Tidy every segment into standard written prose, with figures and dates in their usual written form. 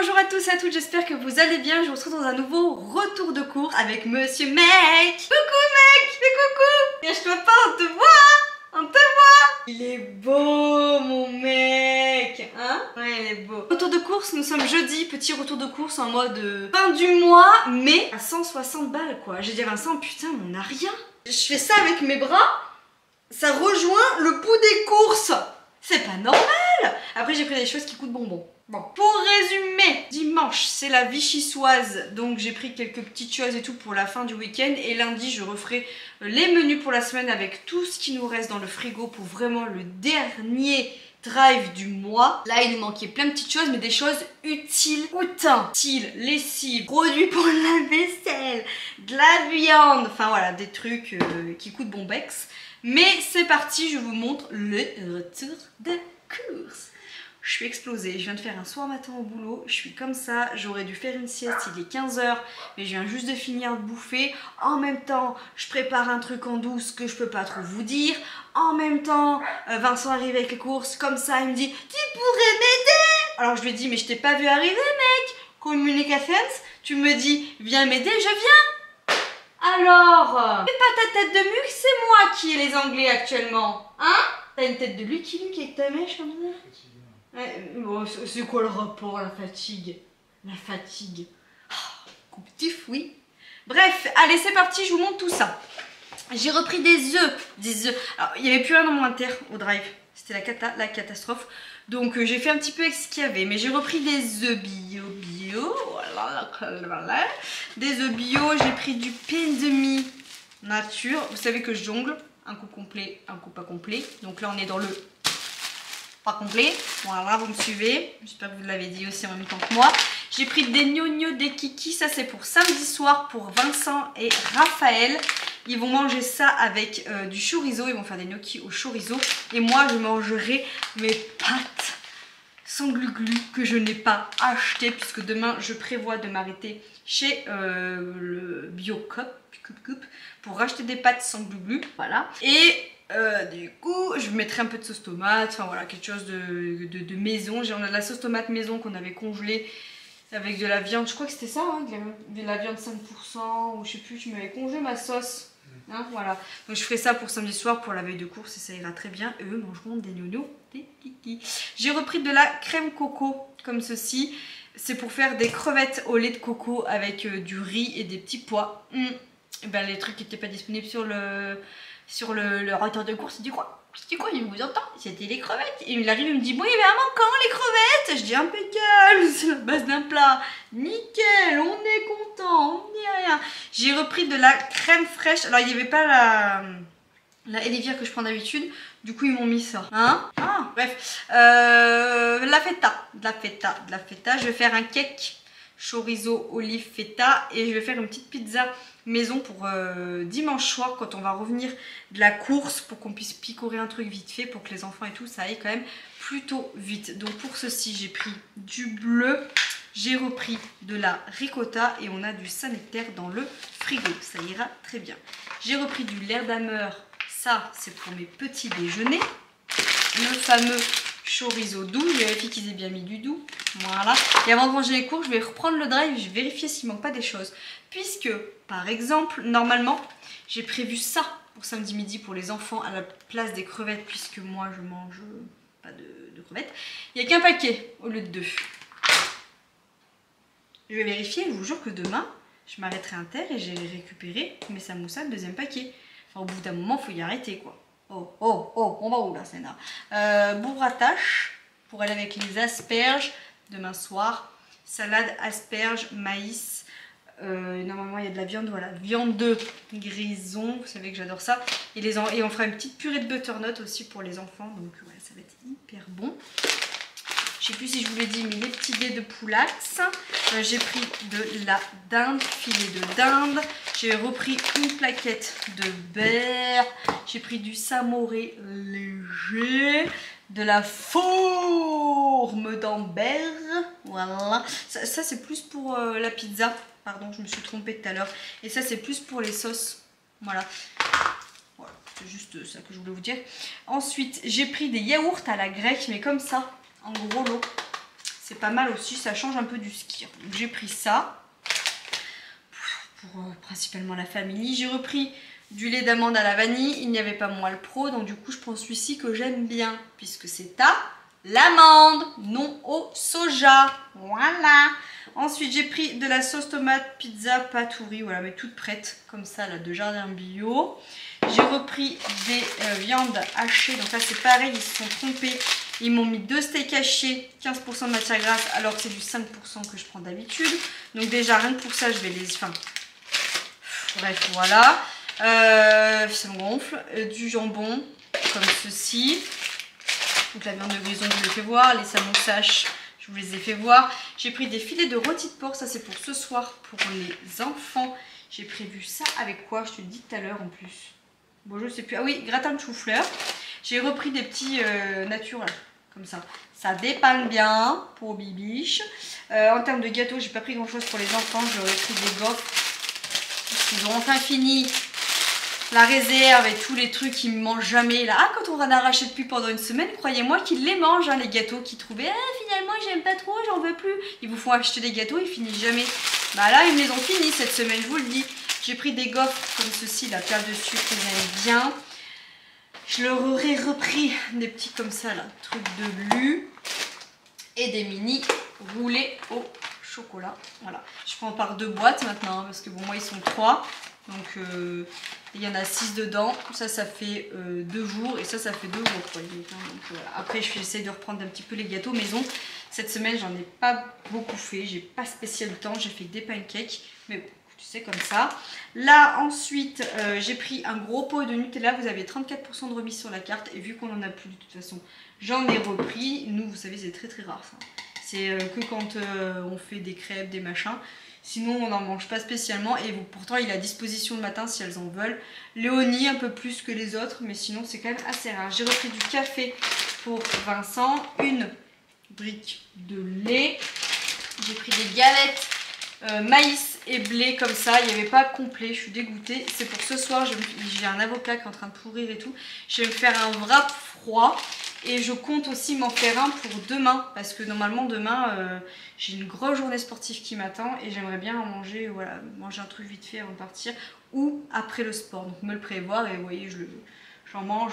bonjour à tous et à toutes, j'espère que vous allez bien. Je vous retrouve dans un nouveau retour de course avec Monsieur Mec. Coucou mec, fais coucou. Cache-toi pas, on te voit, on te voit. Il est beau mon mec, hein? Ouais, il est beau. Retour de course, nous sommes jeudi, petit retour de course en mode fin du mois, mais à 160 balles quoi. Je vais dire Vincent, putain, mais on n'a rien. Je fais ça avec mes bras, ça rejoint le bout des courses. C'est pas normal. Après j'ai pris des choses qui coûtent bonbons. Bon, pour résumer, dimanche c'est la vichysoise, donc j'ai pris quelques petites choses et tout pour la fin du week-end. Et lundi je referai les menus pour la semaine avec tout ce qui nous reste dans le frigo pour vraiment le dernier drive du mois. Là il nous manquait plein de petites choses, mais des choses utiles. Outin, style, lessive, produits pour la vaisselle, de la viande, enfin voilà, des trucs qui coûtent bon bex. Mais c'est parti, je vous montre le retour de course. Je suis explosée, je viens de faire un soir matin au boulot, je suis comme ça, j'aurais dû faire une sieste, il est 15 h, mais je viens juste de finir de bouffer. En même temps, je prépare un truc en douce que je peux pas trop vous dire. En même temps, Vincent arrive avec les courses, comme ça, il me dit « Tu pourrais m'aider ?» Alors je lui ai dit « Mais je t'ai pas vu arriver mec, communications, tu me dis « Viens m'aider, je viens !» Alors, fais pas ta tête de muc, c'est moi qui ai les Anglais actuellement, hein? T'as une tête de Lucky Luke avec ta mèche comme ça? Ouais, bon, c'est quoi le rapport, la fatigue? La fatigue. Oh, coupe-tif, oui. Bref, allez, c'est parti, je vous montre tout ça. J'ai repris des œufs. Alors, il n'y avait plus rien dans mon inter au drive. C'était la catastrophe. Donc, j'ai fait un petit peu avec ce qu'il y avait. Mais j'ai repris des œufs bio. Voilà. Des œufs bio. J'ai pris du pain de mie nature. Vous savez que je jongle. Un coup complet, un coup pas complet. Donc là, on est dans le pas complet. Voilà, vous me suivez. J'espère que vous l'avez dit aussi en même temps que moi. J'ai pris des gnognos, des kikis. Ça, c'est pour samedi soir pour Vincent et Raphaël. Ils vont manger ça avec du chorizo. Ils vont faire des gnocchis au chorizo. Et moi, je mangerai mes pâtes sans glu-glu que je n'ai pas acheté. Puisque demain, je prévois de m'arrêter chez le Biocop pour racheter des pâtes sans glu-glu. Voilà. Et du coup, je mettrai un peu de sauce tomate. Enfin voilà, quelque chose de maison. On a de la sauce tomate maison qu'on avait congelée avec de la viande. Je crois que c'était ça, hein, de la viande 5%. Ou je sais plus, tu m'avais congelé ma sauce. Hein, voilà. Donc je ferai ça pour samedi soir pour la veille de course et ça ira très bien. Et eux mangeront des gnognos, des kikis. J'ai repris de la crème coco comme ceci. C'est pour faire des crevettes au lait de coco avec du riz et des petits pois. Et ben, les trucs qui n'étaient pas disponibles sur le retour de course. Il dit quoi? Je dis quoi? Il vous entend? C'était les crevettes. Et il arrive, il me dit bon, il y avait un manquant, les crevettes. Je dis impeccable, c'est la base d'un plat. Nickel, on est content, on n'y a rien. J'ai repris de la crème fraîche. Alors il n'y avait pas la Elviire que je prends d'habitude. Du coup ils m'ont mis ça. Hein? Ah, bref. La feta. Je vais faire un cake chorizo, olive, feta. Et je vais faire une petite pizza maison pour dimanche soir quand on va revenir de la course, pour qu'on puisse picorer un truc vite fait pour que les enfants et tout ça aille quand même plutôt vite. Donc pour ceci j'ai pris du bleu, j'ai repris de la ricotta et on a du sanitaire dans le frigo, ça ira très bien. J'ai repris du laire d'ameur, ça c'est pour mes petits déjeuners, le fameux chorizo doux, je vérifie qu'ils aient bien mis du doux. Voilà. Et avant de manger les courses, je vais reprendre le drive, je vais vérifier s'il ne manque pas des choses. Puisque, par exemple, normalement, j'ai prévu ça pour samedi midi pour les enfants à la place des crevettes, puisque moi je mange pas de crevettes. Il n'y a qu'un paquet au lieu de 2. Je vais vérifier, je vous jure que demain, je m'arrêterai à terre et j'ai récupéré mes samoussas, le deuxième paquet. Enfin, au bout d'un moment, il faut y arrêter quoi. Oh, on va où là, Sénat? Bourratache pour aller avec les asperges demain soir. Salade, asperges, maïs. Normalement, il y a de la viande, voilà. Viande de grison, vous savez que j'adore ça. Et on fera une petite purée de butternut aussi pour les enfants. Donc, ouais, ça va être hyper bon. Je sais plus si je vous l'ai dit, mais les petits dés de poulax. J'ai pris de la dinde, filet de dinde. J'ai repris une plaquette de beurre. J'ai pris du samouré léger. De la forme d'Ambert. Voilà. Ça c'est plus pour la pizza. Pardon, je me suis trompée tout à l'heure. Et ça c'est plus pour les sauces. Voilà. Voilà, c'est juste ça que je voulais vous dire. Ensuite, j'ai pris des yaourts à la grecque, mais comme ça, en gros lot. C'est pas mal aussi, ça change un peu du skyr. Donc j'ai pris ça pour principalement la famille. J'ai repris du lait d'amande à la vanille. Il n'y avait pas Moelle Pro, donc du coup je prends celui-ci que j'aime bien puisque c'est à l'amande, non au soja. Voilà. Ensuite j'ai pris de la sauce tomate pizza patouri, voilà, mais toute prête comme ça là, de Jardin Bio. J'ai repris des viandes hachées, donc là c'est pareil, ils se sont trompés. Ils m'ont mis 2 steaks hachés, 15% de matière grasse, alors que c'est du 5% que je prends d'habitude. Donc déjà rien que pour ça je vais les... Enfin, bref, voilà. Ça me gonfle. Du jambon, comme ceci. Donc la viande de grison, je vous l'ai fait voir. Les salmons sèches, je vous les ai fait voir. J'ai pris des filets de rôti de porc, ça c'est pour ce soir, pour les enfants. J'ai prévu ça avec quoi? Je te le dis tout à l'heure en plus. Bon, je sais plus. Ah oui, gratin de chou-fleur. J'ai repris des petits nature, là, comme ça. Ça dépanne bien pour bibiche. En termes de gâteau, j'ai pas pris grand chose pour les enfants. J'aurais pris des gaufres. Ils ont enfin fini la réserve et tous les trucs qu'ils ne mangent jamais. Là, quand on en a arraché depuis pendant une semaine, croyez-moi qu'ils les mangent, hein, les gâteaux qu'ils trouvaient. Finalement, j'aime pas trop, j'en veux plus. Ils vous font acheter des gâteaux, ils finissent jamais. Bah là, ils me les ont finis cette semaine, je vous le dis. J'ai pris des gaufres comme ceci, la perle de sucre que j'aime bien. Je leur aurais repris des petits comme ça, là, trucs de Lu. Et des mini roulés au chocolat. Voilà. Je prends par 2 boîtes maintenant, hein, parce que bon, moi, ils sont 3. Donc, il y en a 6 dedans. Ça fait 2 jours. Et ça fait 2 jours. Quoi. Donc, voilà. Après, j'essaie de reprendre un petit peu les gâteaux maison. Cette semaine, j'en ai pas beaucoup fait. J'ai pas spécial le temps. J'ai fait des pancakes. Mais bon, tu sais, comme ça. Là, ensuite, j'ai pris un gros pot de Nutella. Vous avez 34% de remise sur la carte. Et vu qu'on en a plus de toute façon, j'en ai repris. Nous, vous savez, c'est très très rare ça. C'est que quand on fait des crêpes, des machins. Sinon, on n'en mange pas spécialement. Et pourtant, il est à disposition le matin si elles en veulent. Léonie, un peu plus que les autres. Mais sinon, c'est quand même assez rare. J'ai repris du café pour Vincent. Une brique de lait. J'ai pris des galettes maïs et blé comme ça. Il n'y avait pas complet. Je suis dégoûtée. C'est pour ce soir. J'ai un avocat qui est en train de pourrir et tout. Je vais me faire un wrap froid. Et je compte aussi m'en faire un pour demain. Parce que normalement demain, j'ai une grosse journée sportive qui m'attend. Et j'aimerais bien en manger, voilà, manger un truc vite fait avant de partir. Ou après le sport. Donc me le prévoir. Et vous voyez, j'en mange,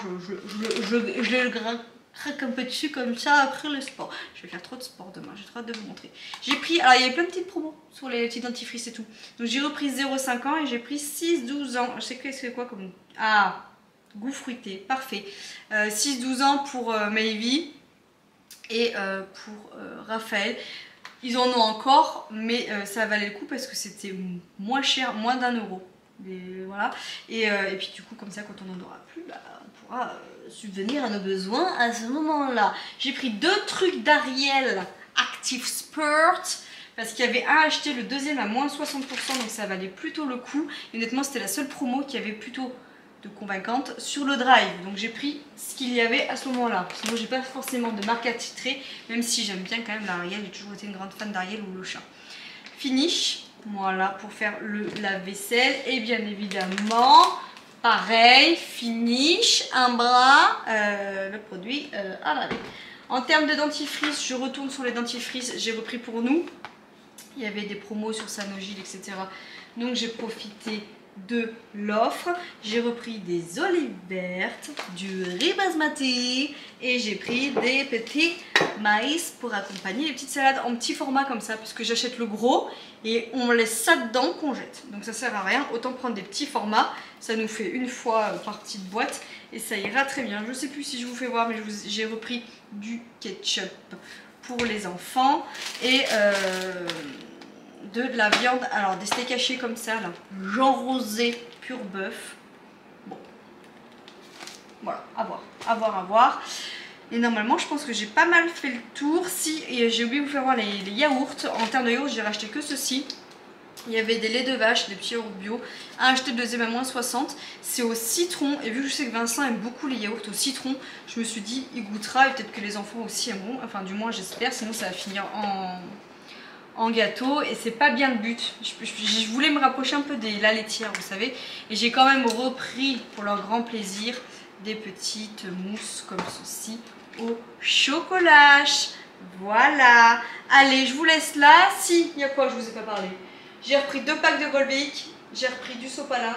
je le craque un peu dessus comme ça après le sport. Je vais faire trop de sport demain. J'ai trop hâte de vous montrer. J'ai pris, alors il y avait plein de petites promos sur les petits dentifrices et tout. Donc j'ai repris 0,5 ans et j'ai pris 6-12 ans. Je sais que c'est quoi comme... Ah, goût fruité, parfait. 6-12 ans pour Mayvi et pour Raphaël. Ils en ont encore, mais ça valait le coup parce que c'était moins cher, moins d'1 €. Et voilà. Et puis du coup, comme ça, quand on n'en aura plus, bah, on pourra subvenir à nos besoins à ce moment-là. J'ai pris 2 trucs d'Ariel Active Spurt. Parce qu'il y avait un acheté, le deuxième à moins 60%, donc ça valait plutôt le coup. Et honnêtement, c'était la seule promo qui avait plutôt de convaincante sur le drive. Donc j'ai pris ce qu'il y avait à ce moment-là. Sinon, j'ai pas forcément de marque attitrée, même si j'aime bien quand même l'Ariel. J'ai toujours été une grande fan d'Ariel ou le chat. Finish, voilà, pour faire le lave-vaisselle. Et bien évidemment, pareil, finish, un bras, le produit à laver. En termes de dentifrice, je retourne sur les dentifrices. J'ai repris pour nous. Il y avait des promos sur Sanogyl, etc. Donc j'ai profité de l'offre. J'ai repris des olives vertes, du riz basmati et j'ai pris des petits maïs pour accompagner les petites salades en petit format comme ça, puisque j'achète le gros et on laisse ça dedans qu'on jette. Donc ça sert à rien, autant prendre des petits formats. Ça nous fait une fois par petite boîte et ça ira très bien. Je sais plus si je vous fais voir, mais j'ai repris du ketchup pour les enfants et de la viande, alors des steaks hachés comme ça là, Jean Rosé pur bœuf. Bon, voilà, à voir. Et normalement, je pense que j'ai pas mal fait le tour. Si, et j'ai oublié de vous faire voir les yaourts. En termes de yaourts, j'ai racheté que ceci. Il y avait des laits de vache, des petits yaourts bio. Un acheté, le deuxième à moins 60. C'est au citron. Et vu que je sais que Vincent aime beaucoup les yaourts au citron, je me suis dit, il goûtera. Et peut-être que les enfants aussi aimeront. Enfin, du moins, j'espère. Sinon, ça va finir en gâteau. Et c'est pas bien le but. Je voulais me rapprocher un peu des la laitière, vous savez. Et j'ai quand même repris, pour leur grand plaisir, des petites mousses comme ceci au chocolat. Voilà. Allez, je vous laisse là. Si, il y a quoi, je vous ai pas parlé. J'ai repris 2 packs de Volvic, j'ai repris du sopalin,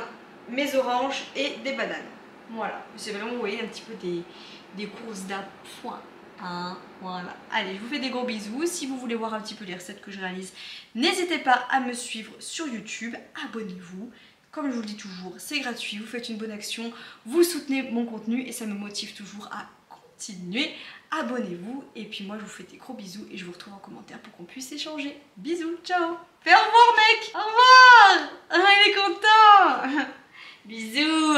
mes oranges et des bananes. Voilà. C'est vraiment, vous voyez, un petit peu des courses d'appoint. Hein, voilà. Allez, je vous fais des gros bisous. Si vous voulez voir un petit peu les recettes que je réalise, n'hésitez pas à me suivre sur YouTube. Abonnez-vous. Comme je vous le dis toujours, c'est gratuit. Vous faites une bonne action, vous soutenez mon contenu et ça me motive toujours à continuer. Abonnez-vous et puis moi je vous fais des gros bisous et je vous retrouve en commentaire pour qu'on puisse échanger. Bisous, ciao. Fais au revoir mec. Au revoir. Ah, il est content. Bisous.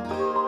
Thank you.